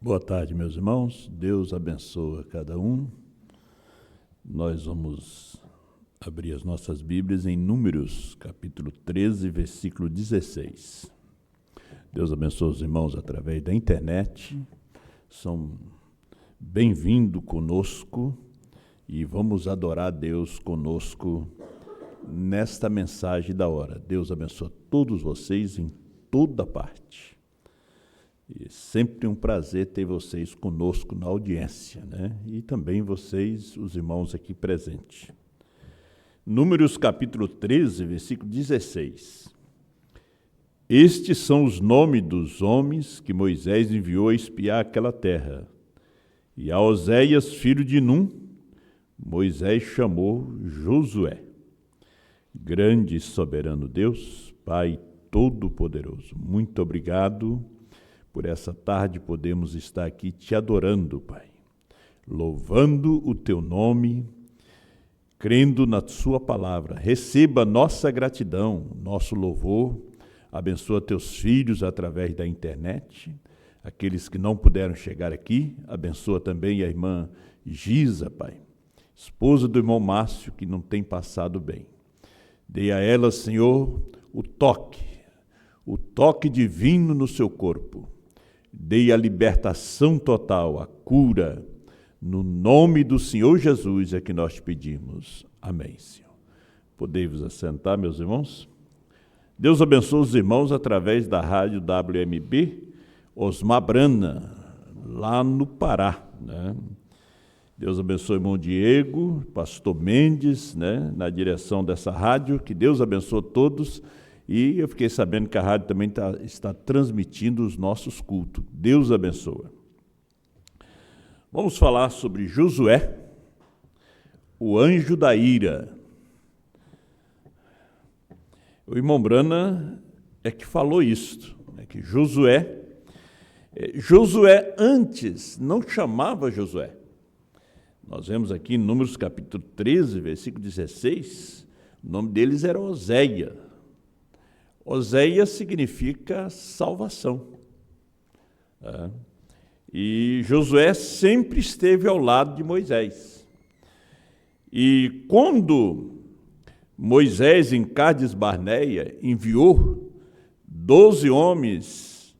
Boa tarde, meus irmãos. Deus abençoe cada um. Nós vamos abrir as nossas Bíblias em Números, capítulo 13, versículo 16. Deus abençoe os irmãos através da internet. São bem-vindos conosco e vamos adorar a Deus conosco nesta mensagem da hora. Deus abençoe todos vocês em toda parte. E sempre um prazer ter vocês conosco na audiência, né? E também vocês, os irmãos aqui presentes. Números capítulo 13, versículo 16. Estes são os nomes dos homens que Moisés enviou a espiar aquela terra. E a Oséias, filho de Num, Moisés chamou Josué. Grande e soberano Deus, Pai Todo-Poderoso, muito obrigado. Por essa tarde podemos estar aqui te adorando, Pai, louvando o Teu nome, crendo na Sua palavra. Receba nossa gratidão, nosso louvor, abençoa Teus filhos através da internet, aqueles que não puderam chegar aqui, abençoa também a irmã Gisa, Pai, esposa do irmão Márcio, que não tem passado bem. Dê a ela, Senhor, o toque divino no seu corpo. Dê a libertação total, a cura, no nome do Senhor Jesus é que nós te pedimos. Amém, Senhor. Podei-vos assentar, meus irmãos? Deus abençoe os irmãos através da rádio WMB, Osmar Brana, lá no Pará, né? Deus abençoe o irmão Diego, pastor Mendes, né, na direção dessa rádio, que Deus abençoe todos. E eu fiquei sabendo que a rádio também está transmitindo os nossos cultos. Deus abençoe. Vamos falar sobre Josué, o anjo da ira. O irmão Brana é que falou isto, né, que Josué antes não chamava Josué. Nós vemos aqui em Números capítulo 13, versículo 16, o nome deles era Oséias. Oséias significa salvação. E Josué sempre esteve ao lado de Moisés. E quando Moisés, em Cádiz Barneia, enviou 12 homens,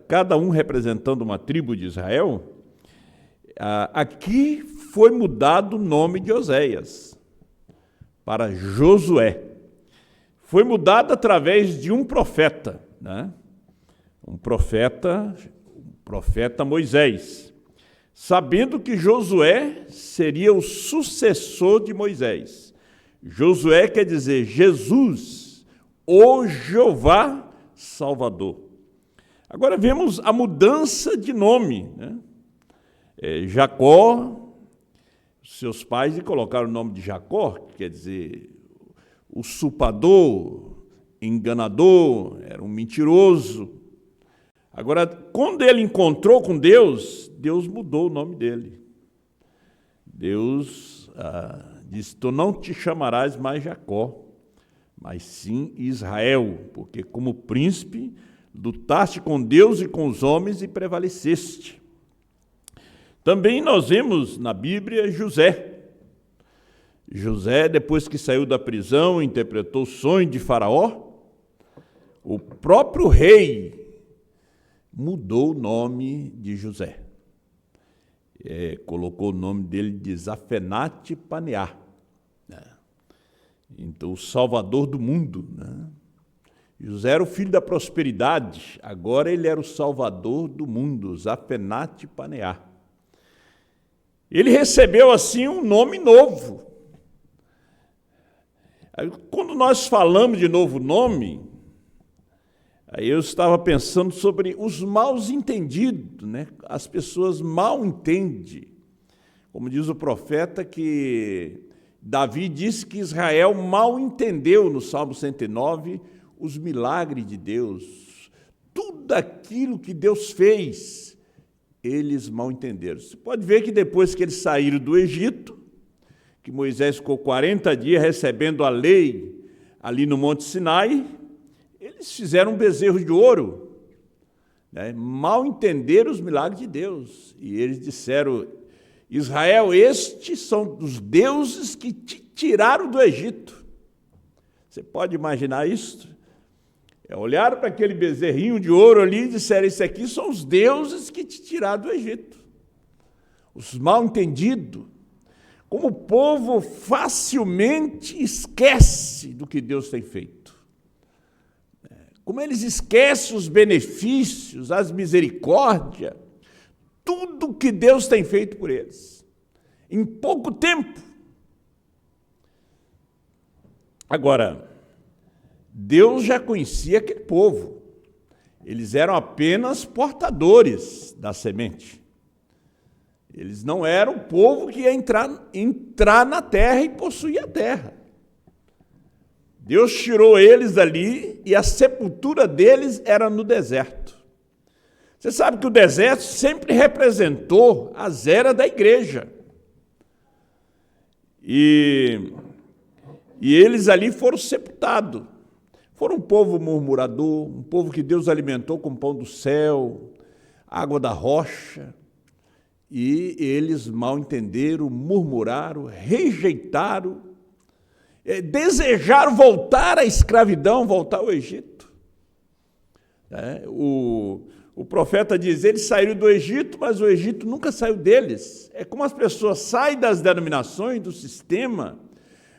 cada um representando uma tribo de Israel, aqui foi mudado o nome de Oséias para Josué. Foi mudado através de um profeta, né? Um profeta Moisés, sabendo que Josué seria o sucessor de Moisés. Josué quer dizer Jesus, o Jeová Salvador. Agora vemos a mudança de nome, né? Jacó, seus pais lhe colocaram o nome de Jacó, que quer dizer usurpador, enganador, era um mentiroso. Agora, quando ele encontrou com Deus, Deus mudou o nome dele. Deus disse: tu não te chamarás mais Jacó, mas sim Israel, porque como príncipe lutaste com Deus e com os homens e prevaleceste. Também nós vemos na Bíblia José. José, depois que saiu da prisão, interpretou o sonho de Faraó. O próprio rei mudou o nome de José. Colocou o nome dele de Zafenate Paneá. Então, o salvador do mundo, né? José era o filho da prosperidade, agora ele era o salvador do mundo, Zafenate Paneá. Ele recebeu, assim, um nome novo. Quando nós falamos de novo nome, aí eu estava pensando sobre os maus entendidos, né? As pessoas mal entendem. Como diz o profeta, que Davi disse que Israel mal entendeu, no Salmo 109, os milagres de Deus. Tudo aquilo que Deus fez, eles mal entenderam. Você pode ver que depois que eles saíram do Egito, que Moisés ficou 40 dias recebendo a lei ali no Monte Sinai, eles fizeram um bezerro de ouro né? Mal entenderam os milagres de Deus. E eles disseram: Israel, estes são os deuses que te tiraram do Egito. Você pode imaginar isso? Olharam para aquele bezerrinho de ouro ali e disseram: esses aqui são os deuses que te tiraram do Egito. Os mal entendidos. Como o povo facilmente esquece do que Deus tem feito. Como eles esquecem os benefícios, as misericórdias, tudo que Deus tem feito por eles. Em pouco tempo. Agora, Deus já conhecia aquele povo. Eles eram apenas portadores da semente. Eles não eram o povo que ia entrar na terra e possuir a terra. Deus tirou eles dali e a sepultura deles era no deserto. Você sabe que o deserto sempre representou as eras da igreja. E eles ali foram sepultados. Foram um povo murmurador, um povo que Deus alimentou com pão do céu, água da rocha. E eles mal entenderam, murmuraram, rejeitaram, desejaram voltar à escravidão, voltar ao Egito. O profeta diz: eles saíram do Egito, mas o Egito nunca saiu deles. É como as pessoas saem das denominações, do sistema,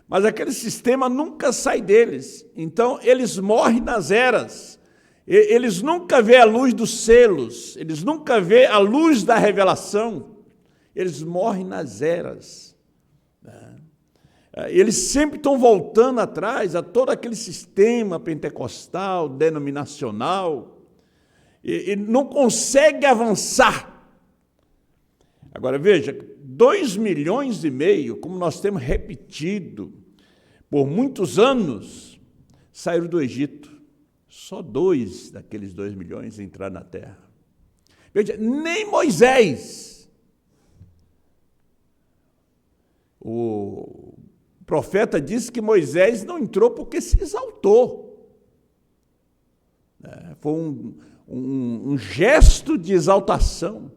mas aquele sistema nunca sai deles. Então, eles morrem nas eras. Eles nunca vê a luz dos selos, eles nunca vê a luz da revelação, eles morrem nas eras. Eles sempre estão voltando atrás a todo aquele sistema pentecostal, denominacional, e não consegue avançar. Agora veja, 2,5 milhões, como nós temos repetido por muitos anos, saíram do Egito. Só 2 daqueles 2 milhões entraram na terra. Veja, nem Moisés. O profeta disse que Moisés não entrou porque se exaltou. Foi um gesto de exaltação.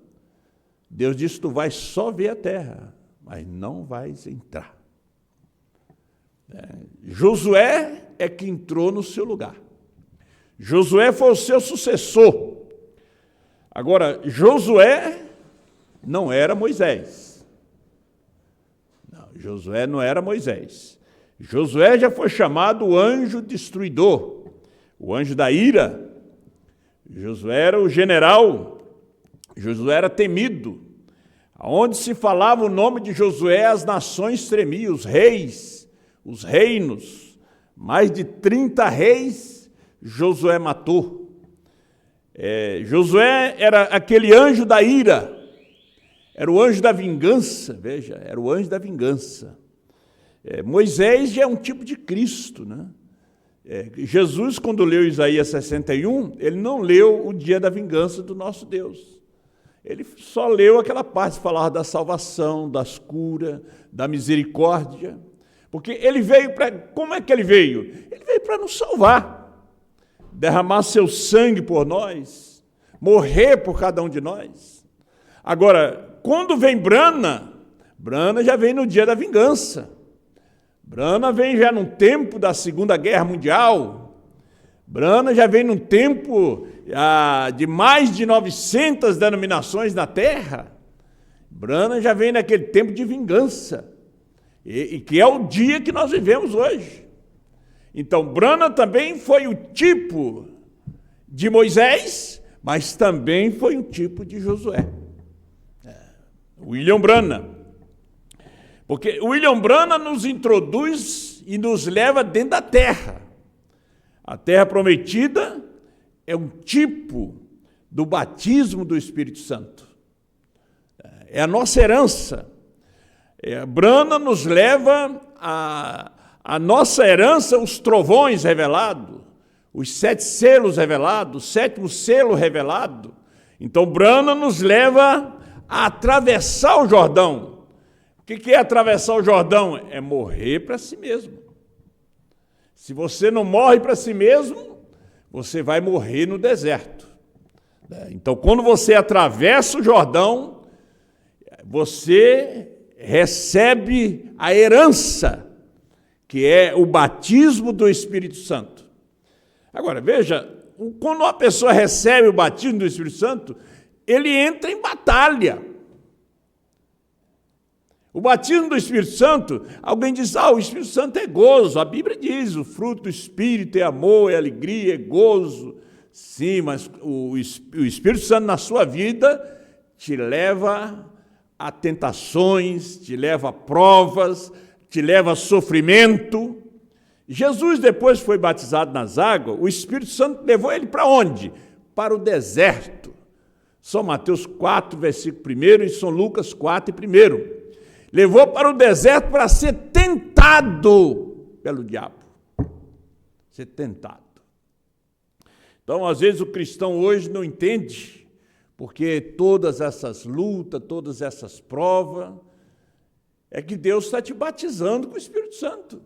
Deus disse: tu vais só ver a terra, mas não vais entrar. Josué é que entrou no seu lugar. Josué foi o seu sucessor. Agora, Josué não era Moisés. Não, Josué não era Moisés. Josué já foi chamado o anjo destruidor, o anjo da ira. Josué era o general, Josué era temido. Aonde se falava o nome de Josué, as nações tremiam, os reis, os reinos. Mais de 30 reis Josué matou. Josué era aquele anjo da ira, era o anjo da vingança, veja, era o anjo da vingança. Moisés já é um tipo de Cristo, né? Jesus, quando leu Isaías 61, ele não leu o dia da vingança do nosso Deus. Ele só leu aquela parte que falava da salvação, das curas, da misericórdia. Porque ele veio para... Como é que ele veio? Ele veio para nos salvar. Derramar seu sangue por nós, morrer por cada um de nós. Agora, quando vem Brana já vem no dia da vingança. Brana vem já no tempo da Segunda Guerra Mundial. Brana já vem num tempo de mais de 900 denominações na Terra. Brana já vem naquele tempo de vingança, e que é o dia que nós vivemos hoje. Então, Brana também foi o tipo de Moisés, mas também foi um tipo de Josué. William Branham. Porque William Branham nos introduz e nos leva dentro da terra. A terra prometida é um tipo do batismo do Espírito Santo. É a nossa herança. Branham nos leva a nossa herança, os trovões revelados, os 7 selos revelados, o 7º selo revelado. Então, Branham nos leva a atravessar o Jordão. O que é atravessar o Jordão? É morrer para si mesmo. Se você não morre para si mesmo, você vai morrer no deserto. Então, quando você atravessa o Jordão, você recebe a herança, que é o batismo do Espírito Santo. Agora, veja, quando uma pessoa recebe o batismo do Espírito Santo, ele entra em batalha. O batismo do Espírito Santo, alguém diz, o Espírito Santo é gozo. A Bíblia diz, o fruto do Espírito é amor, é alegria, é gozo. Sim, mas o Espírito Santo na sua vida te leva a tentações, te leva a provas, te leva a sofrimento. Jesus, depois que foi batizado nas águas, o Espírito Santo levou ele para onde? Para o deserto. São Mateus 4, versículo 1 e São Lucas 4, 1. Levou para o deserto para ser tentado pelo diabo. Ser tentado. Então, às vezes, o cristão hoje não entende, porque todas essas lutas, todas essas provas, é que Deus está te batizando com o Espírito Santo.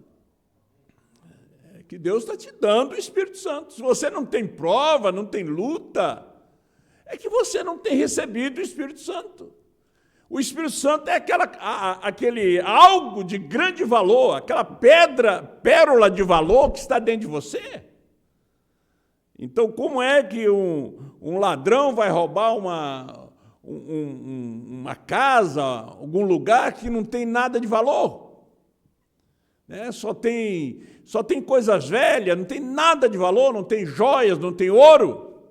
É que Deus está te dando o Espírito Santo. Se você não tem prova, não tem luta, é que você não tem recebido o Espírito Santo. O Espírito Santo é aquele algo de grande valor, aquela pérola de valor que está dentro de você. Então, como é que um ladrão vai roubar uma casa, algum lugar que não tem nada de valor? Só tem coisas velhas, não tem nada de valor, não tem joias, não tem ouro.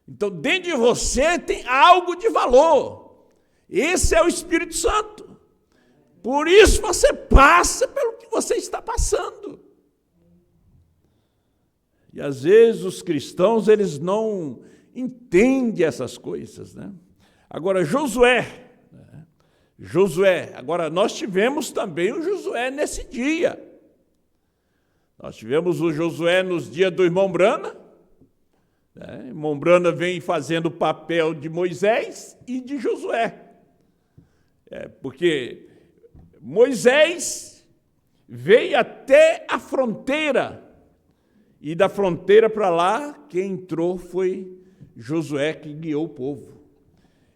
Então, dentro de você tem algo de valor. Esse é o Espírito Santo. Por isso você passa pelo que você está passando. E às vezes os cristãos, eles não entendem essas coisas, né? Agora, Josué, agora nós tivemos também o Josué nesse dia. Nós tivemos o Josué nos dias do irmão Brana. Irmão Brana vem fazendo o papel de Moisés e de Josué. Porque Moisés veio até a fronteira, e da fronteira para lá, quem entrou foi Josué, que guiou o povo.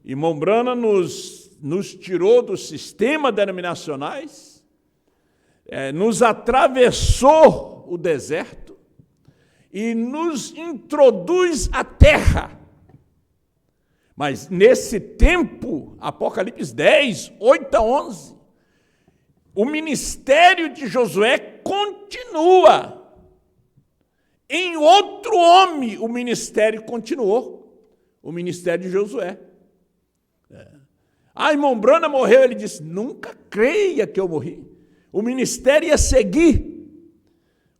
Irmão Brana nos tirou do sistema denominacionais, nos atravessou o deserto e nos introduz à terra. Mas nesse tempo, Apocalipse 10, 8 a 11, o ministério de Josué continua. Em outro homem, o ministério continuou. O ministério de Josué. Irmão Brana morreu, ele disse, nunca creia que eu morri. O ministério ia seguir.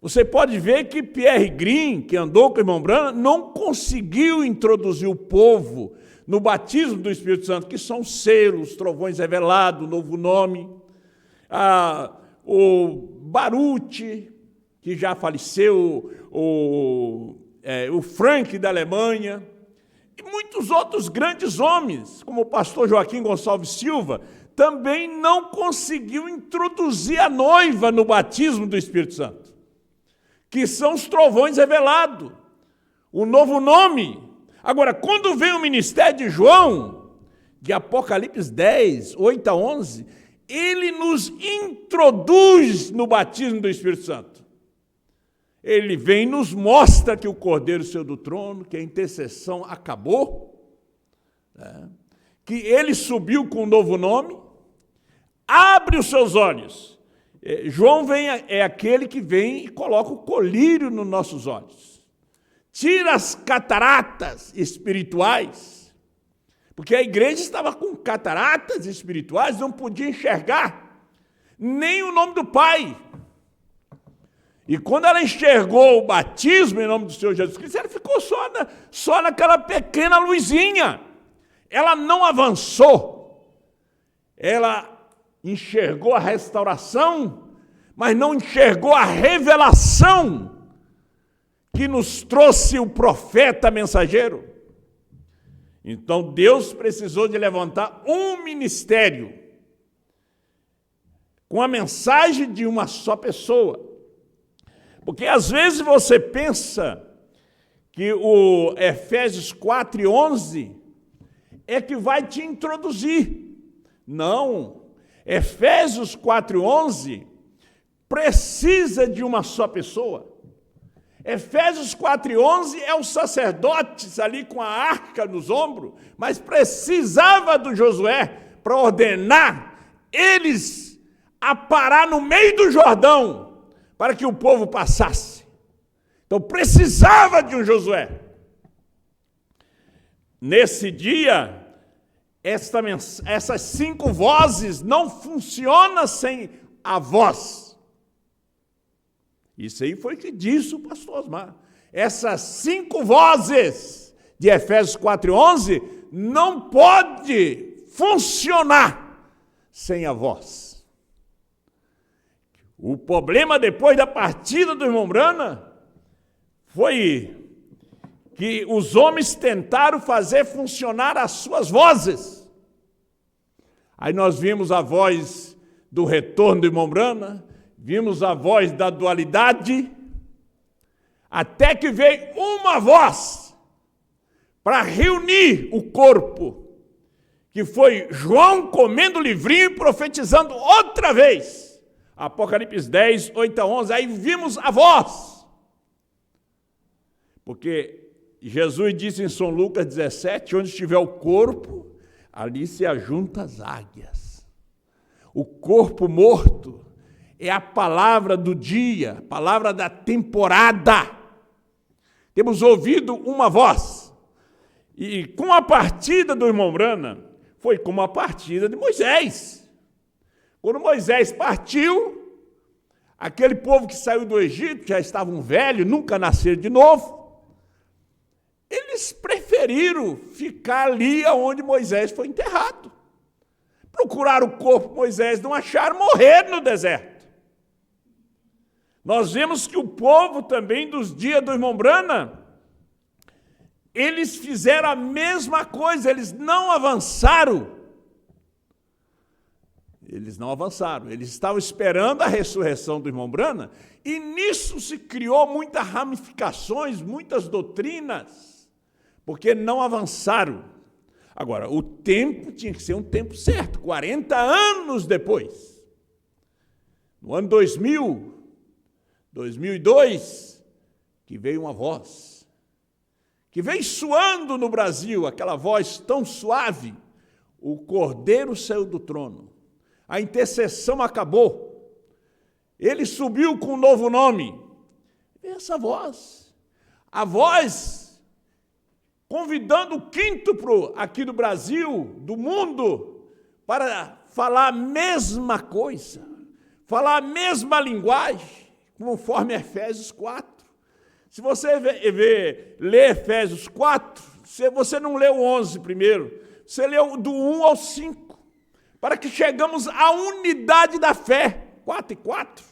Você pode ver que Pierre Green, que andou com o irmão Brana, não conseguiu introduzir o povo no batismo do Espírito Santo, que são selos, trovões revelados, novo nome. O Baruch, que já faleceu, o Frank da Alemanha, e muitos outros grandes homens, como o pastor Joaquim Gonçalves Silva, também não conseguiu introduzir a noiva no batismo do Espírito Santo, que são os trovões revelados, o novo nome. Agora, quando vem o ministério de João, de Apocalipse 10, 8 a 11, ele nos introduz no batismo do Espírito Santo. Ele vem e nos mostra que o Cordeiro saiu do trono, que a intercessão acabou, que ele subiu com um novo nome, abre os seus olhos. João é aquele que vem e coloca o colírio nos nossos olhos. Tira as cataratas espirituais, porque a igreja estava com cataratas espirituais, não podia enxergar nem o nome do Pai. E quando ela enxergou o batismo em nome do Senhor Jesus Cristo, ela ficou só naquela pequena luzinha. Ela não avançou. Ela enxergou a restauração, mas não enxergou a revelação que nos trouxe o profeta mensageiro. Então Deus precisou de levantar um ministério com a mensagem de uma só pessoa. Porque às vezes você pensa que o Efésios 4:11 é que vai te introduzir. Não, Efésios 4:11 precisa de uma só pessoa. Efésios 4:11 é os sacerdotes ali com a arca nos ombros, mas precisava do Josué para ordenar eles a parar no meio do Jordão para que o povo passasse. Então precisava de um Josué. Nesse dia, essas 5 vozes não funcionam sem a voz. Isso aí foi o que disse o pastor Osmar. Essas 5 vozes de Efésios 4:11 não pode funcionar sem a voz. O problema depois da partida do irmão Brana foi que os homens tentaram fazer funcionar as suas vozes. Aí nós vimos a voz do retorno do irmão Brana, vimos a voz da dualidade, até que veio uma voz para reunir o corpo, que foi João comendo o livrinho e profetizando outra vez. Apocalipse 10, 8-11, aí vimos a voz. Porque Jesus disse em São Lucas 17, onde estiver o corpo, ali se ajuntam as águias. O corpo morto é a palavra do dia, a palavra da temporada. Temos ouvido uma voz. E com a partida do irmão Brana, foi como a partida de Moisés. Quando Moisés partiu, aquele povo que saiu do Egito, já estavam velhos, nunca nasceram de novo, eles preferiram ficar ali onde Moisés foi enterrado. Procuraram o corpo de Moisés, não acharam, morrer no deserto. Nós vemos que o povo também dos dias do irmão Brana, eles fizeram a mesma coisa, eles não avançaram. Eles não avançaram, eles estavam esperando a ressurreição do irmão Brana, e nisso se criou muitas ramificações, muitas doutrinas, porque não avançaram. Agora, o tempo tinha que ser um tempo certo, 40 anos depois. No ano 2000, 2002, que veio uma voz, que veio suando no Brasil, aquela voz tão suave, o Cordeiro saiu do trono, a intercessão acabou, ele subiu com um novo nome. Essa voz, a voz convidando o quíntuplo aqui do Brasil, do mundo, para falar a mesma coisa, falar a mesma linguagem, conforme Efésios 4. Se você ler Efésios 4, você não leu o 11 primeiro, você leu do 1 ao 5, para que chegamos à unidade da fé, 4:4.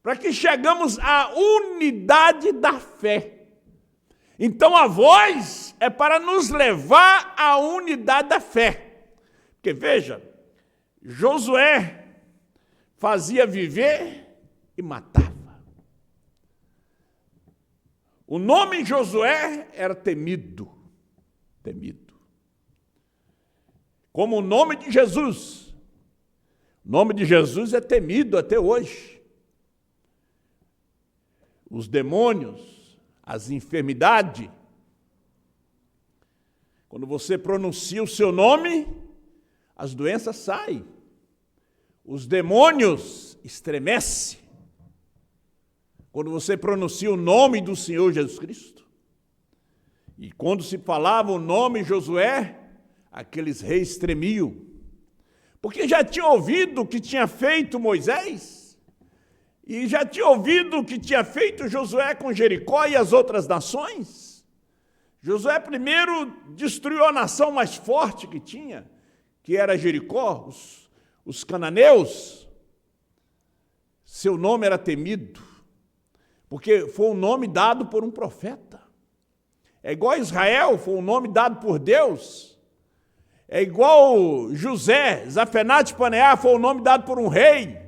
Para que chegamos à unidade da fé. Então a voz é para nos levar à unidade da fé. Porque veja, Josué fazia viver e matava. O nome Josué era temido, temido. Como o nome de Jesus. O nome de Jesus é temido até hoje. Os demônios, as enfermidades, quando você pronuncia o seu nome, as doenças saem. Os demônios estremecem. Quando você pronuncia o nome do Senhor Jesus Cristo. E quando se falava o nome Josué, aqueles reis tremiam. Porque já tinham ouvido o que tinha feito Moisés. E já tinha ouvido o que tinha feito Josué com Jericó e as outras nações. Josué primeiro destruiu a nação mais forte que tinha, que era Jericó, os cananeus. Seu nome era temido, porque foi um nome dado por um profeta. É igual Israel, foi um nome dado por Deus. É igual José, Zafenate Paneá, foi um nome dado por um rei.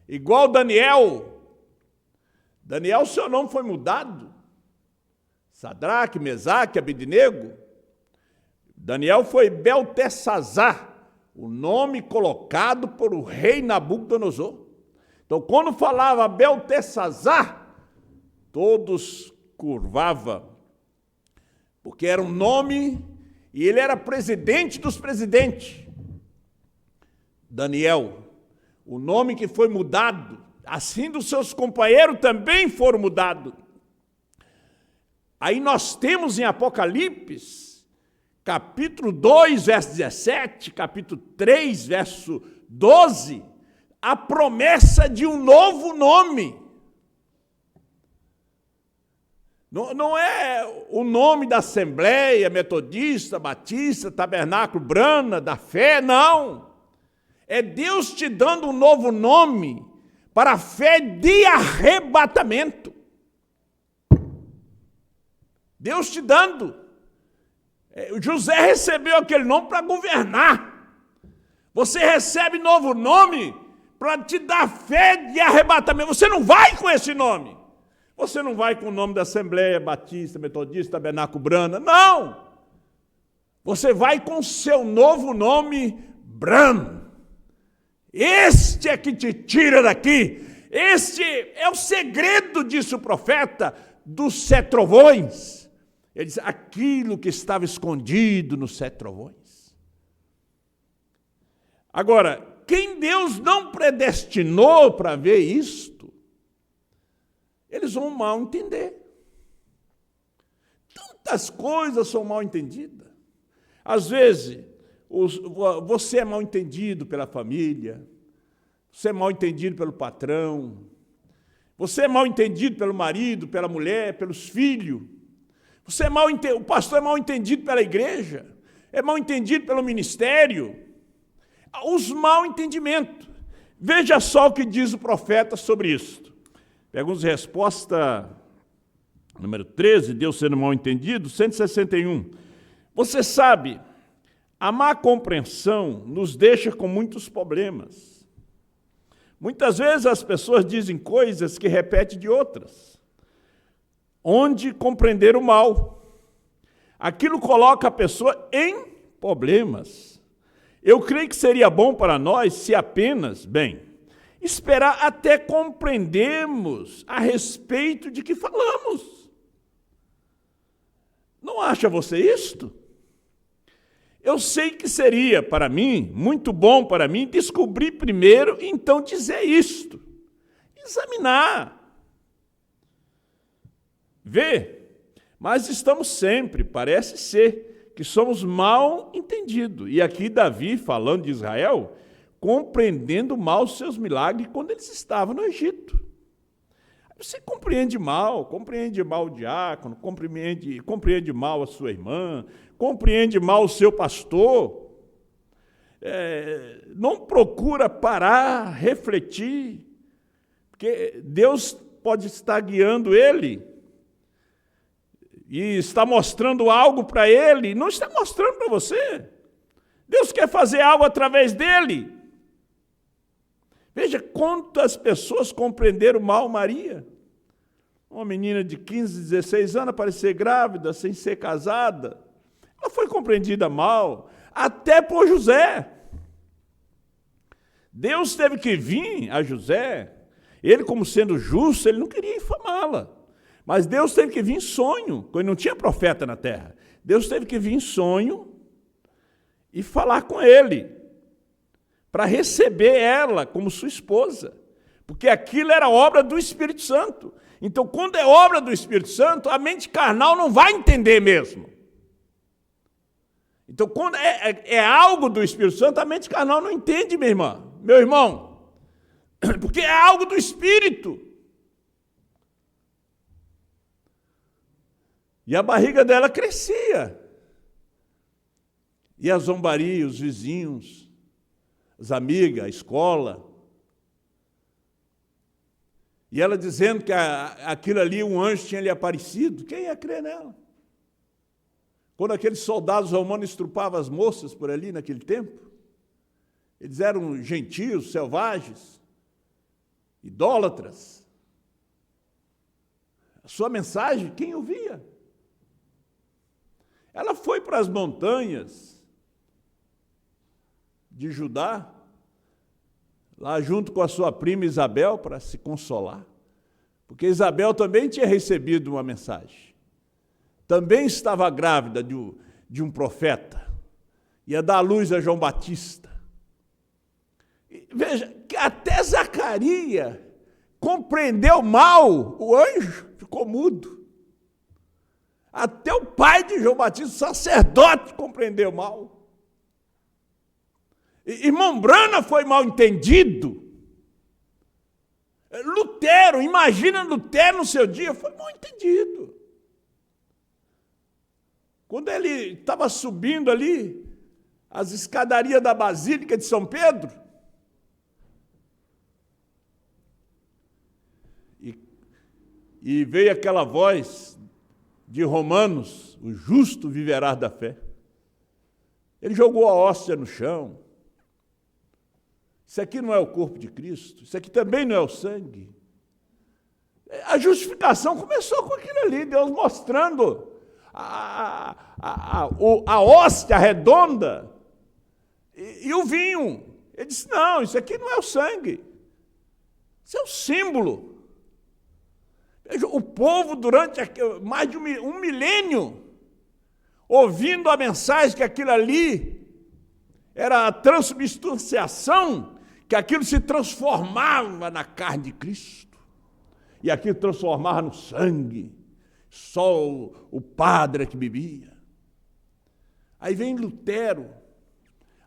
Igual Daniel. Daniel, seu nome foi mudado. Sadraque, Mesaque, Abednego. Daniel foi Beltesazar, o nome colocado por o rei Nabucodonosor. Então, quando falava Beltesazar, todos curvavam, porque era um nome, e ele era presidente dos presidentes. Daniel, o nome que foi mudado, assim dos seus companheiros também foram mudados. Aí nós temos em Apocalipse, capítulo 2, verso 17, capítulo 3, verso 12, a promessa de um novo nome. Não é o nome da Assembleia Metodista, Batista, Tabernáculo, Brana, da fé, não. É Deus te dando um novo nome para a fé de arrebatamento. Deus te dando. José recebeu aquele nome para governar. Você recebe novo nome para te dar fé de arrebatamento. Você não vai com esse nome. Você não vai com o nome da Assembleia Batista, Metodista, Tabernáculo, Brana. Não! Você vai com o seu novo nome, Bran. Este é que te tira daqui. Este é o segredo, disse o profeta, dos 7 trovões. Ele diz, aquilo que estava escondido nos 7 trovões. Agora, quem Deus não predestinou para ver isto, eles vão mal entender. Tantas coisas são mal entendidas. Às vezes, você é mal entendido pela família, você é mal entendido pelo patrão, você é mal entendido pelo marido, pela mulher, pelos filhos. O pastor é mal entendido pela igreja, é mal entendido pelo ministério. Os mal entendimentos. Veja só o que diz o profeta sobre isso. Perguntas e resposta número 13, Deus sendo mal entendido, 161. Você sabe, a má compreensão nos deixa com muitos problemas. Muitas vezes as pessoas dizem coisas que repetem de outras, onde compreender o mal. Aquilo coloca a pessoa em problemas. Eu creio que seria bom para nós se apenas, esperar até compreendermos a respeito de que falamos. Não acha você isto? Eu sei que seria para mim, muito bom para mim, descobrir primeiro e então dizer isto. Examinar. Ver. Mas estamos sempre, parece ser, que somos mal entendidos. E aqui Davi, falando de Israel, compreendendo mal os seus milagres quando eles estavam no Egito. Você compreende mal o diácono, compreende mal a sua irmã, compreende mal o seu pastor. Não procura parar, refletir, porque Deus pode estar guiando ele e está mostrando algo para ele, não está mostrando para você. Deus quer fazer algo através dele. Veja quantas pessoas compreenderam mal Maria. Uma menina de 15, 16 anos, parecer grávida, sem ser casada. Ela foi compreendida mal, até por José. Deus teve que vir a José. Ele, como sendo justo, ele não queria infamá-la. Mas Deus teve que vir em sonho, quando não tinha profeta na terra. Deus teve que vir em sonho e falar com ele, para receber ela como sua esposa, porque aquilo era obra do Espírito Santo. Então, quando é obra do Espírito Santo, a mente carnal não vai entender mesmo. Então, quando é algo do Espírito Santo, a mente carnal não entende, minha irmã, meu irmão, porque é algo do Espírito. E a barriga dela crescia. E a zombaria, os vizinhos, as amigas, a escola. E ela dizendo que aquilo ali, um anjo tinha lhe aparecido. Quem ia crer nela? Quando aqueles soldados romanos estrupavam as moças por ali naquele tempo, eles eram gentios, selvagens, idólatras. A sua mensagem, quem ouvia? Ela foi para as montanhas de Judá, lá junto com a sua prima Isabel, para se consolar, porque Isabel também tinha recebido uma mensagem. Também estava grávida de um profeta, ia dar à luz a João Batista. E veja, que até Zacarias compreendeu mal o anjo, ficou mudo. Até o pai de João Batista, o sacerdote, compreendeu mal. Irmão Brana foi mal entendido. Lutero, imagina Lutero no seu dia, foi mal entendido. Quando ele estava subindo ali as escadarias da Basílica de São Pedro, e veio aquela voz de Romanos, o justo viverá da fé. Ele jogou a hóstia no chão. Isso aqui não é o corpo de Cristo, isso aqui também não é o sangue. A justificação começou com aquilo ali, Deus mostrando a hóstia redonda e o vinho. Ele disse, não, isso aqui não é o sangue, isso é o símbolo. Veja, o povo, durante mais de um milênio, ouvindo a mensagem que aquilo ali era a transubstanciação, que aquilo se transformava na carne de Cristo, e aquilo transformava no sangue, só o padre que bebia. Aí vem Lutero.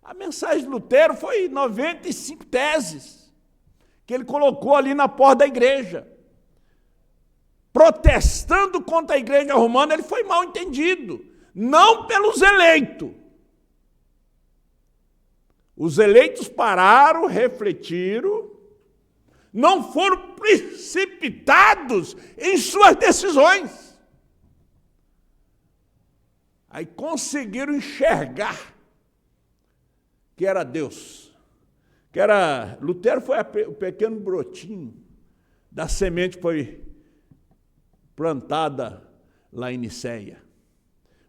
A mensagem de Lutero foi 95 teses, que ele colocou ali na porta da igreja. Protestando contra a igreja romana, ele foi mal entendido, não pelos eleitos. Os eleitos pararam, refletiram, não foram precipitados em suas decisões. Aí conseguiram enxergar que era Deus, que era... Lutero foi o pequeno brotinho da semente que foi plantada lá em Nicéia.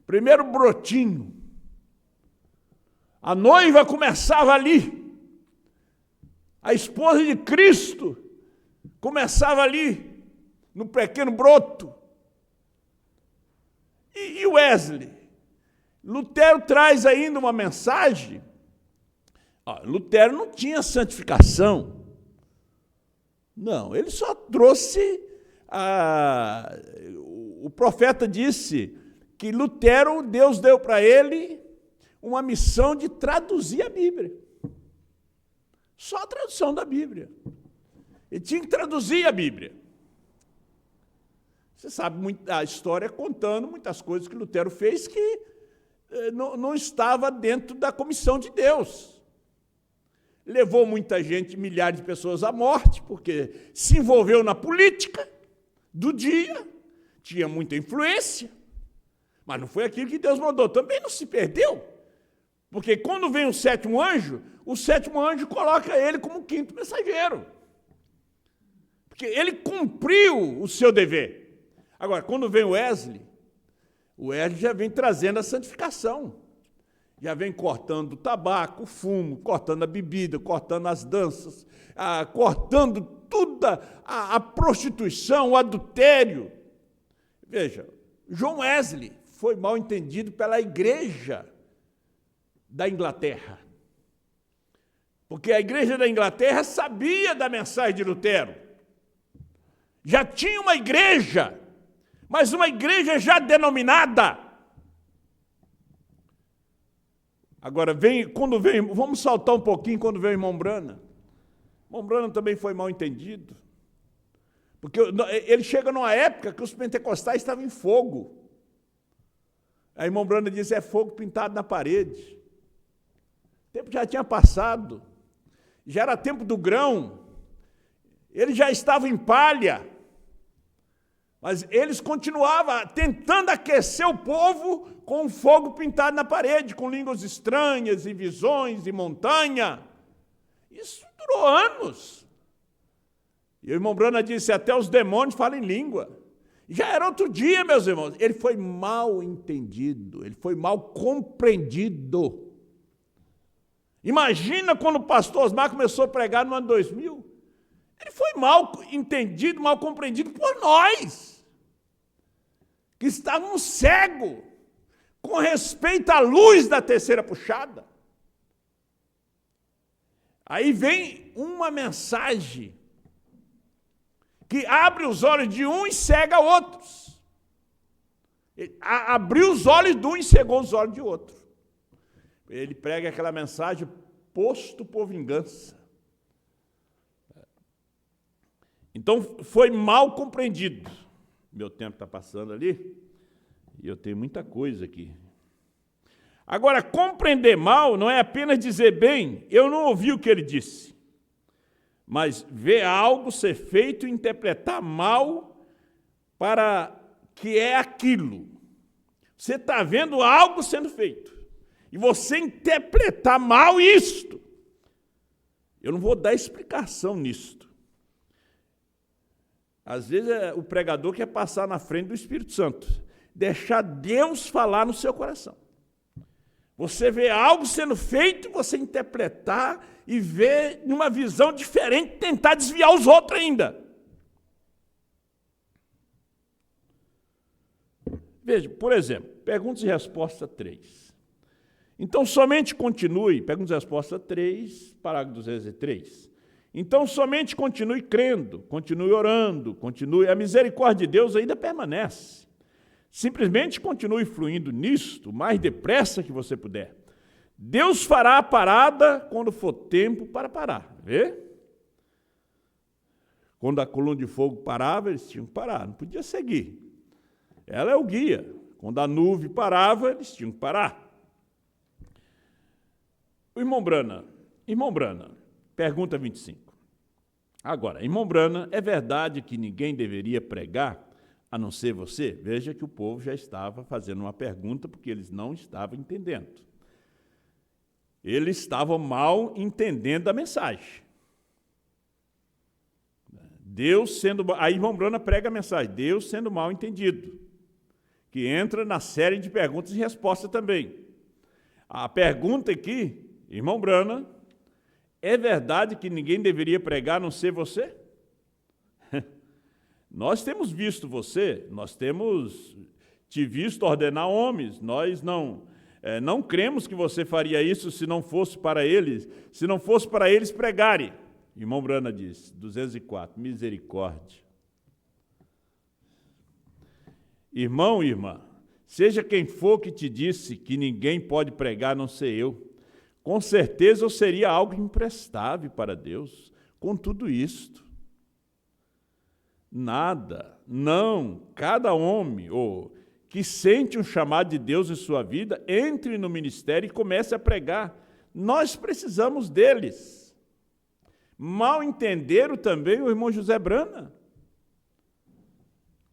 Primeiro brotinho. A noiva começava ali. A esposa de Cristo começava ali, no pequeno broto. E Wesley? Lutero traz ainda uma mensagem. Lutero não tinha santificação. Não, ele só trouxe... O profeta disse que Lutero, Deus deu para ele uma missão de traduzir a Bíblia. Só a tradução da Bíblia. Ele tinha que traduzir a Bíblia. Você sabe a história contando muitas coisas que Lutero fez que não estava dentro da comissão de Deus. Levou muita gente, milhares de pessoas à morte, porque se envolveu na política do dia, tinha muita influência, mas não foi aquilo que Deus mandou. Também não se perdeu, porque quando vem o sétimo anjo coloca ele como quinto mensageiro, porque ele cumpriu o seu dever. Agora, quando vem o Wesley já vem trazendo a santificação, já vem cortando o tabaco, o fumo, cortando a bebida, cortando as danças, cortando toda a prostituição, o adultério. Veja, John Wesley foi mal entendido pela igreja da Inglaterra, porque a igreja da Inglaterra sabia da mensagem de Lutero. Já tinha uma igreja, mas uma igreja já denominada. Agora, vamos saltar um pouquinho quando vem o irmão Brana. O irmão Brana também foi mal entendido, porque ele chega numa época que os pentecostais estavam em fogo. Aí o irmão Brana diz, é fogo pintado na parede. O tempo já tinha passado, já era tempo do grão, ele já estava em palha, mas eles continuavam tentando aquecer o povo com um fogo pintado na parede, com línguas estranhas, e visões, e montanha. Isso durou anos. E o irmão Brana disse, até os demônios falam em língua. Já era outro dia, meus irmãos. Ele foi mal entendido, ele foi mal compreendido. Imagina quando o pastor Osmar começou a pregar no ano 2000. Ele foi mal entendido, mal compreendido por nós, que estávamos cegos com respeito à luz da terceira puxada. Aí vem uma mensagem que abre os olhos de um e cega outros. Abriu os olhos de um e cegou os olhos de outro. Ele prega aquela mensagem, posto por vingança. Então, foi mal compreendido. Meu tempo está passando ali, e eu tenho muita coisa aqui. Agora, compreender mal não é apenas dizer, bem, eu não ouvi o que ele disse, mas ver algo ser feito e interpretar mal para que é aquilo. Você está vendo algo sendo feito, e você interpretar mal isto. Eu não vou dar explicação nisto. Às vezes o pregador quer passar na frente do Espírito Santo, deixar Deus falar no seu coração. Você vê algo sendo feito, você interpretar e ver numa visão diferente, tentar desviar os outros ainda. Veja, por exemplo, perguntas e resposta 3. Então, somente continue, perguntas e resposta 3, parágrafo 203. Então, somente continue crendo, continue orando, continue, a misericórdia de Deus ainda permanece. Simplesmente continue fluindo nisto o mais depressa que você puder. Deus fará a parada quando for tempo para parar. Vê? Quando a coluna de fogo parava, eles tinham que parar, não podia seguir. Ela é o guia. Quando a nuvem parava, eles tinham que parar. Irmão Brana, pergunta 25. Agora, irmão Brana, é verdade que ninguém deveria pregar a não ser você? Veja que o povo já estava fazendo uma pergunta porque eles não estavam entendendo. Eles estavam mal entendendo a mensagem. Deus sendo... Aí, irmão Brana prega a mensagem, Deus sendo mal entendido, que entra na série de perguntas e respostas também. A pergunta aqui, irmão Brana, é verdade que ninguém deveria pregar a não ser você? Nós temos visto você, nós temos te visto ordenar homens, nós não cremos que você faria isso se não fosse para eles pregarem. Irmão Brana diz, 204, misericórdia. Irmão e irmã, seja quem for que te disse que ninguém pode pregar a não ser eu, com certeza eu seria algo imprestável para Deus com tudo isto. Nada, não, cada homem que sente um chamado de Deus em sua vida, entre no ministério e comece a pregar. Nós precisamos deles. Mal entenderam também o irmão José Brana.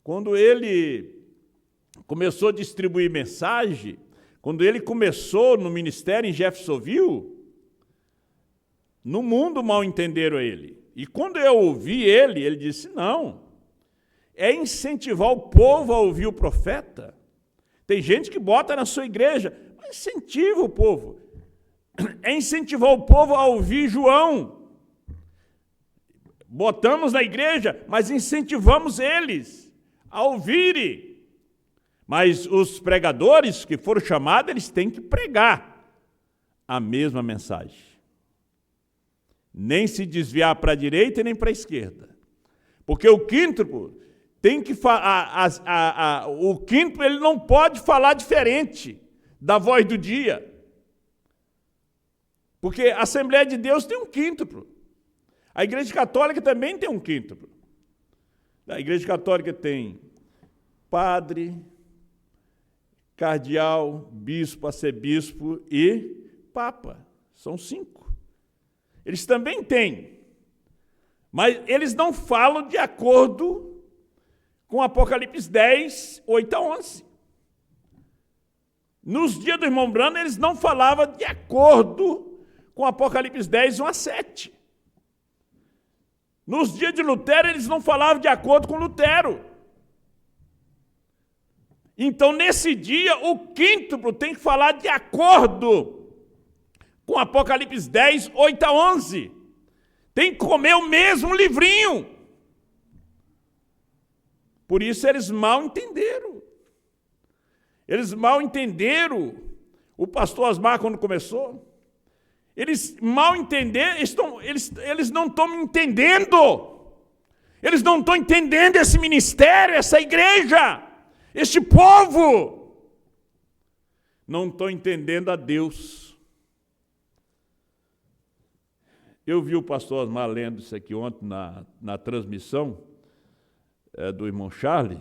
Quando ele começou a distribuir mensagem, quando ele começou no ministério em Jeffersonville, no mundo mal entenderam ele. E quando eu ouvi ele disse, não, é incentivar o povo a ouvir o profeta. Tem gente que bota na sua igreja, mas incentiva o povo. É incentivar o povo a ouvir João. Botamos na igreja, mas incentivamos eles a ouvirem. Mas os pregadores que foram chamados, eles têm que pregar a mesma mensagem. Nem se desviar para a direita e nem para a esquerda. Porque o quíntuplo tem que o quíntuplo ele não pode falar diferente da voz do dia. Porque a Assembleia de Deus tem um quíntuplo. A Igreja Católica também tem um quíntuplo. A Igreja Católica tem padre, cardeal, bispo, arcebispo e papa. São 5. Eles também têm. Mas eles não falam de acordo com Apocalipse 10, 8 a 11. Nos dias do irmão Brana, eles não falavam de acordo com Apocalipse 10, 1 a 7. Nos dias de Lutero, eles não falavam de acordo com Lutero. Então, nesse dia, o quíntuplo tem que falar de acordo com Apocalipse 10, 8 a 11. Tem que comer o mesmo livrinho. Por isso eles mal entenderam. Eles mal entenderam o pastor Osmar quando começou. Eles mal entenderam, eles não estão me entendendo. Eles não estão entendendo esse ministério, essa igreja, este povo. Não estão entendendo a Deus. Eu vi o pastor Osmar lendo isso aqui ontem na transmissão do irmão Charlie.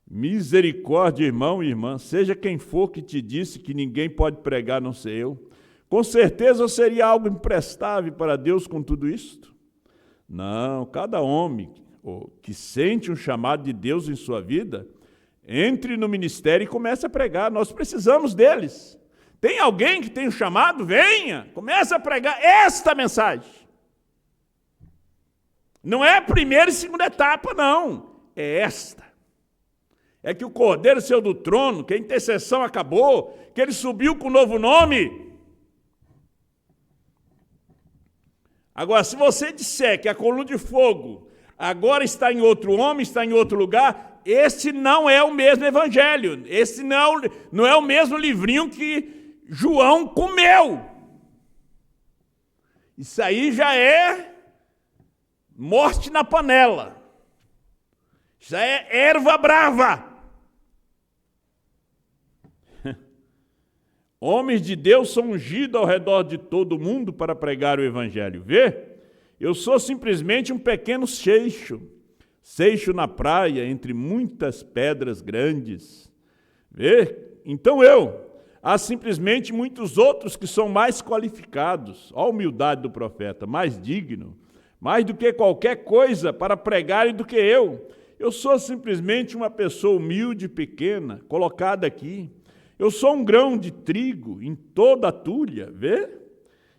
Misericórdia, irmão e irmã, seja quem for que te disse que ninguém pode pregar a não ser eu. Com certeza seria algo imprestável para Deus com tudo isto? Não, cada homem que sente um chamado de Deus em sua vida, entre no ministério e comece a pregar. Nós precisamos deles. Tem alguém que tem um chamado? Venha, comece a pregar esta mensagem. Não é a primeira e segunda etapa, não. É esta. É que o Cordeiro saiu do trono, que a intercessão acabou, que ele subiu com um novo nome. Agora, se você disser que a coluna de fogo agora está em outro homem, está em outro lugar, esse não é o mesmo evangelho. Esse não é o mesmo livrinho que João comeu. Isso aí já é morte na panela. Isso é erva brava. Homens de Deus são ungidos ao redor de todo o mundo para pregar o evangelho. Vê? Eu sou simplesmente um pequeno seixo na praia, entre muitas pedras grandes. Vê? Então há simplesmente muitos outros que são mais qualificados. Olha a humildade do profeta, mais digno, mais do que qualquer coisa para pregarem do que eu. Eu sou simplesmente uma pessoa humilde e pequena, colocada aqui. Eu sou um grão de trigo em toda a tulha, vê?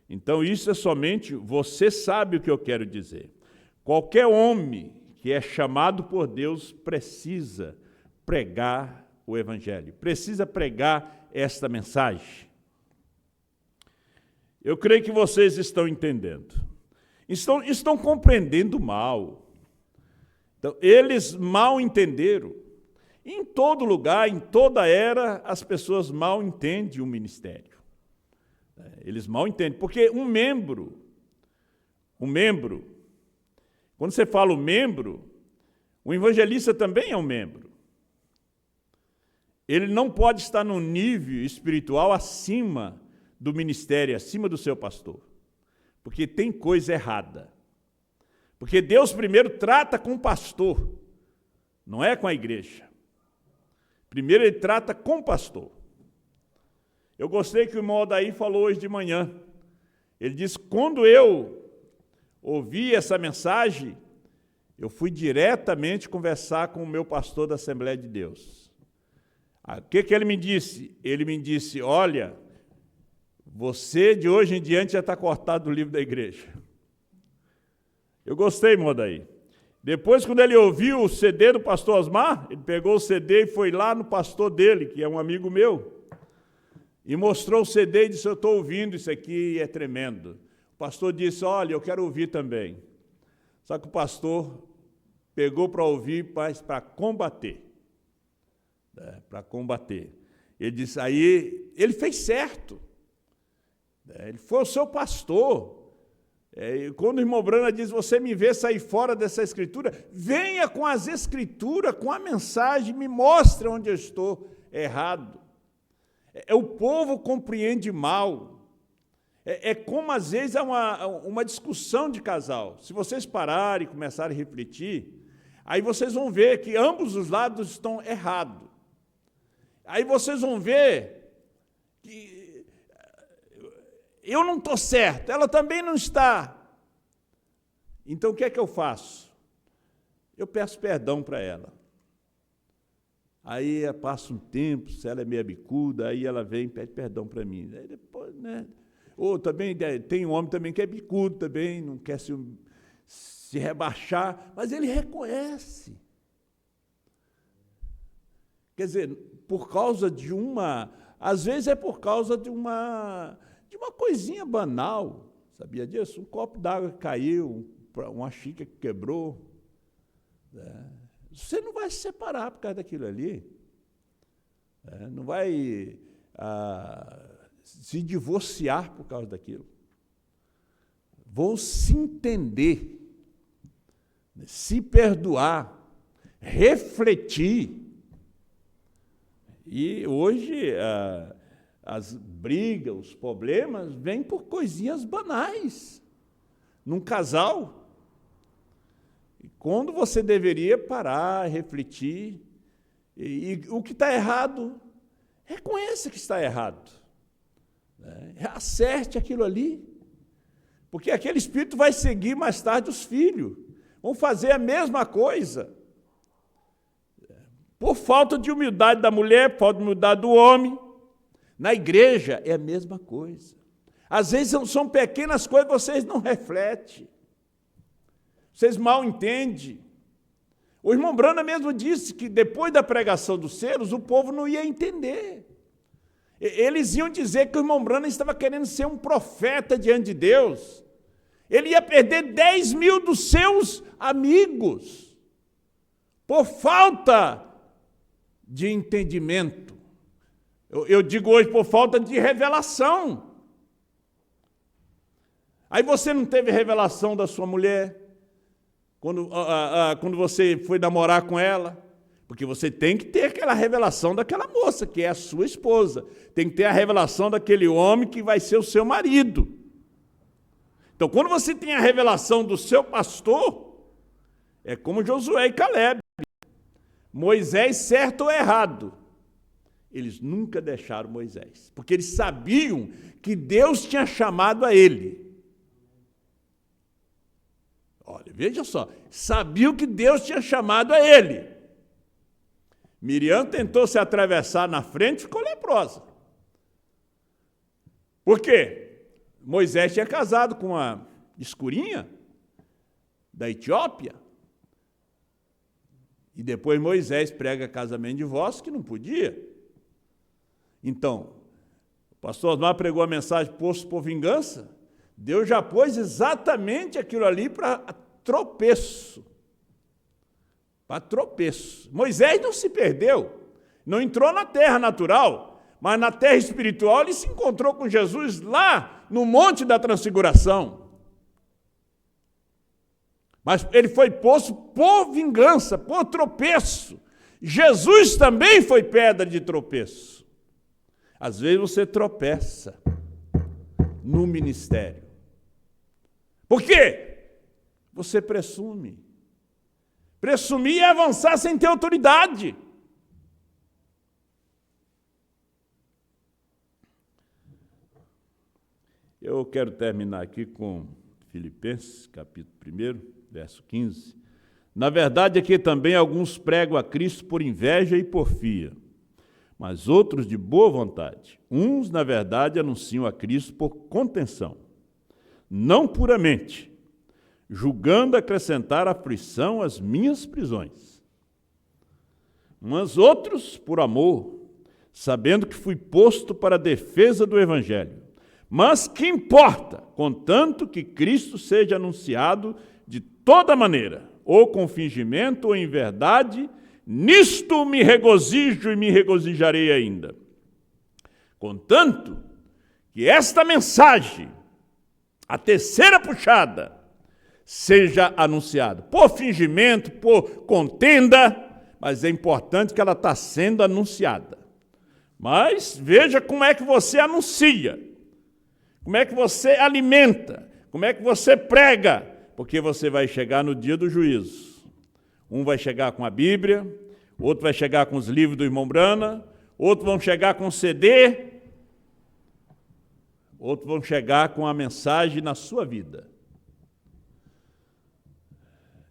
Então isso é somente, você sabe o que eu quero dizer. Qualquer homem que é chamado por Deus precisa pregar o evangelho, precisa pregar esta mensagem. Eu creio que vocês estão entendendo. Estão compreendendo mal. Então, eles mal entenderam. Em todo lugar, em toda era, as pessoas mal entendem o ministério. Eles mal entendem, porque um membro, quando você fala o membro, o evangelista também é um membro. Ele não pode estar num nível espiritual acima do ministério, acima do seu pastor, porque tem coisa errada. Porque Deus primeiro trata com o pastor, não é com a igreja. Primeiro ele trata com o pastor. Eu gostei que o irmão Odair falou hoje de manhã. Ele disse, quando eu ouvi essa mensagem, eu fui diretamente conversar com o meu pastor da Assembleia de Deus. O que ele me disse? Ele me disse, olha, você de hoje em diante já está cortado do livro da igreja. Eu gostei, irmão Odair. Depois, quando ele ouviu o CD do pastor Osmar, ele pegou o CD e foi lá no pastor dele, que é um amigo meu, e mostrou o CD e disse, eu estou ouvindo isso aqui, é tremendo. O pastor disse, olha, eu quero ouvir também. Só que o pastor pegou para ouvir, mas para combater. Para combater. Ele disse, aí, ele fez certo. Ele foi o seu pastor. Quando o irmão Brana diz, você me vê sair fora dessa escritura, venha com as escrituras, com a mensagem, me mostre onde eu estou errado. O povo compreende mal. É como, às vezes, é uma discussão de casal. Se vocês pararem e começarem a refletir, aí vocês vão ver que ambos os lados estão errados. Aí vocês vão ver que eu não estou certo, ela também não está. Então, o que é que eu faço? Eu peço perdão para ela. Aí passa um tempo, se ela é meio bicuda, aí ela vem e pede perdão para mim. Aí depois, né? Ou também tem um homem também que é bicudo também, não quer se rebaixar, mas ele reconhece. Quer dizer, por causa de às vezes é por causa de uma coisinha banal, sabia disso? Um copo d'água que caiu, uma xícara que quebrou. Você não vai se separar por causa daquilo ali. Não vai se divorciar por causa daquilo. Vão se entender, se perdoar, refletir. E hoje as brigas, os problemas vêm por coisinhas banais. Num casal, quando você deveria parar, refletir, e o que está errado, reconheça que está errado. Acerte aquilo ali. Porque aquele espírito vai seguir mais tarde os filhos. Vão fazer a mesma coisa. Por falta de humildade da mulher, por falta de humildade do homem. Na igreja é a mesma coisa. Às vezes são pequenas coisas que vocês não refletem. Vocês mal entendem. O irmão Brana mesmo disse que depois da pregação dos selos, o povo não ia entender. Eles iam dizer que o irmão Brana estava querendo ser um profeta diante de Deus. Ele ia perder 10 mil dos seus amigos por falta de entendimento. Eu digo hoje por falta de revelação. Aí você não teve revelação da sua mulher quando você foi namorar com ela. Porque você tem que ter aquela revelação daquela moça, que é a sua esposa. Tem que ter a revelação daquele homem que vai ser o seu marido. Então, quando você tem a revelação do seu pastor, é como Josué e Caleb. Moisés, certo ou errado, eles nunca deixaram Moisés. Porque eles sabiam que Deus tinha chamado a ele. Olha, veja só. Sabiam que Deus tinha chamado a ele. Miriam tentou se atravessar na frente e ficou leprosa. Por quê? Moisés tinha casado com uma escurinha da Etiópia. E depois Moisés prega casamento de divórcio que não podia. Então, o pastor Osmar pregou a mensagem posto por vingança. Deus já pôs exatamente aquilo ali para tropeço. Para tropeço. Moisés não se perdeu, não entrou na terra natural, mas na terra espiritual ele se encontrou com Jesus lá no Monte da Transfiguração. Mas ele foi posto por vingança, por tropeço. Jesus também foi pedra de tropeço. Às vezes você tropeça no ministério. Por quê? Você presume. Presumir é avançar sem ter autoridade. Eu quero terminar aqui com Filipenses, capítulo 1, verso 15. Na verdade, aqui também alguns pregam a Cristo por inveja e porfia, mas outros de boa vontade. Uns, na verdade, anunciam a Cristo por contenção, não puramente, julgando acrescentar aflição às minhas prisões. Mas outros, por amor, sabendo que fui posto para a defesa do Evangelho. Mas que importa, contanto que Cristo seja anunciado de toda maneira, ou com fingimento ou em verdade, nisto me regozijo e me regozijarei ainda. Contanto que esta mensagem, a terceira puxada, seja anunciado por fingimento, por contenda, mas é importante que ela está sendo anunciada. Mas veja como é que você anuncia, como é que você alimenta, como é que você prega, porque você vai chegar no dia do juízo. Um vai chegar com a Bíblia, outro vai chegar com os livros do irmão Brana, outros vão chegar com CD, outros vão chegar com a mensagem na sua vida.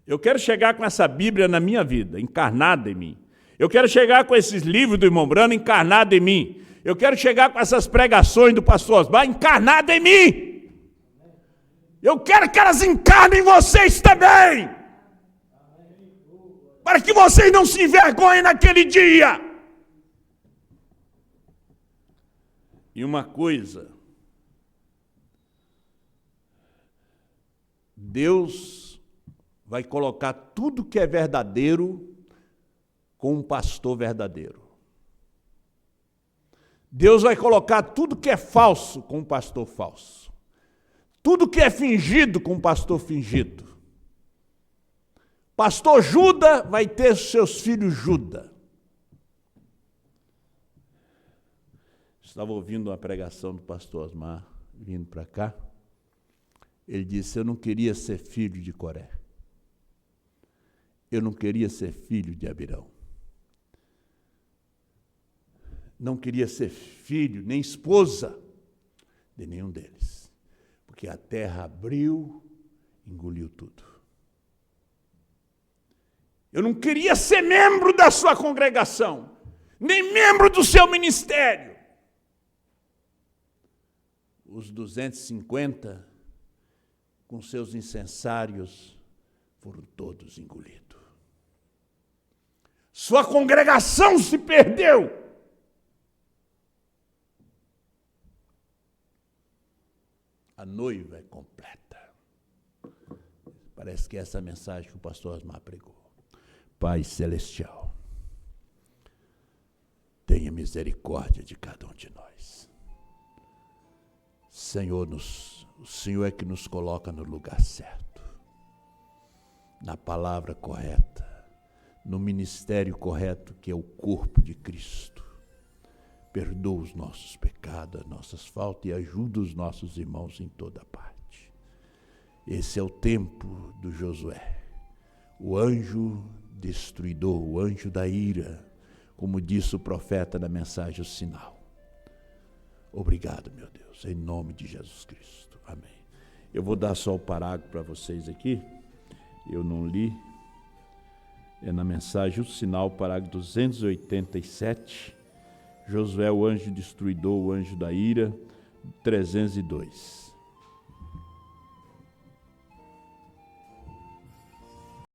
Eu quero chegar com essa Bíblia na minha vida, encarnada em mim. Eu quero chegar com esses livros do irmão Brana encarnado em mim. Eu quero chegar com essas pregações do pastor Osmar encarnada em mim. Eu quero que elas encarnem em vocês também. Para que vocês não se envergonhem naquele dia. E uma coisa, Deus vai colocar tudo que é verdadeiro com um pastor verdadeiro. Deus vai colocar tudo que é falso com um pastor falso. Tudo que é fingido com um pastor fingido. Pastor Judas vai ter seus filhos Judas. Estava ouvindo uma pregação do pastor Osmar, vindo para cá. Ele disse, eu não queria ser filho de Coré. Eu não queria ser filho de Abirão. Não queria ser filho, nem esposa de nenhum deles. Porque a terra abriu, engoliu tudo. Eu não queria ser membro da sua congregação, nem membro do seu ministério. Os 250, com seus incensários, foram todos engolidos. Sua congregação se perdeu. A noiva é completa. Parece que é essa mensagem que o pastor Osmar pregou. Pai Celestial, tenha misericórdia de cada um de nós. Senhor, o Senhor é que nos coloca no lugar certo, na palavra correta, no ministério correto, que é o corpo de Cristo. Perdoa os nossos pecados, as nossas faltas e ajuda os nossos irmãos em toda parte. Esse é o tempo do Josué, o anjo destruidor, o anjo da ira, como disse o profeta na mensagem, o sinal. Obrigado, meu Deus, em nome de Jesus Cristo. Amém. Eu vou dar só o parágrafo para vocês aqui, eu não li, é na mensagem, o sinal, parágrafo 287, Josué, o anjo destruidor, o anjo da ira, 302.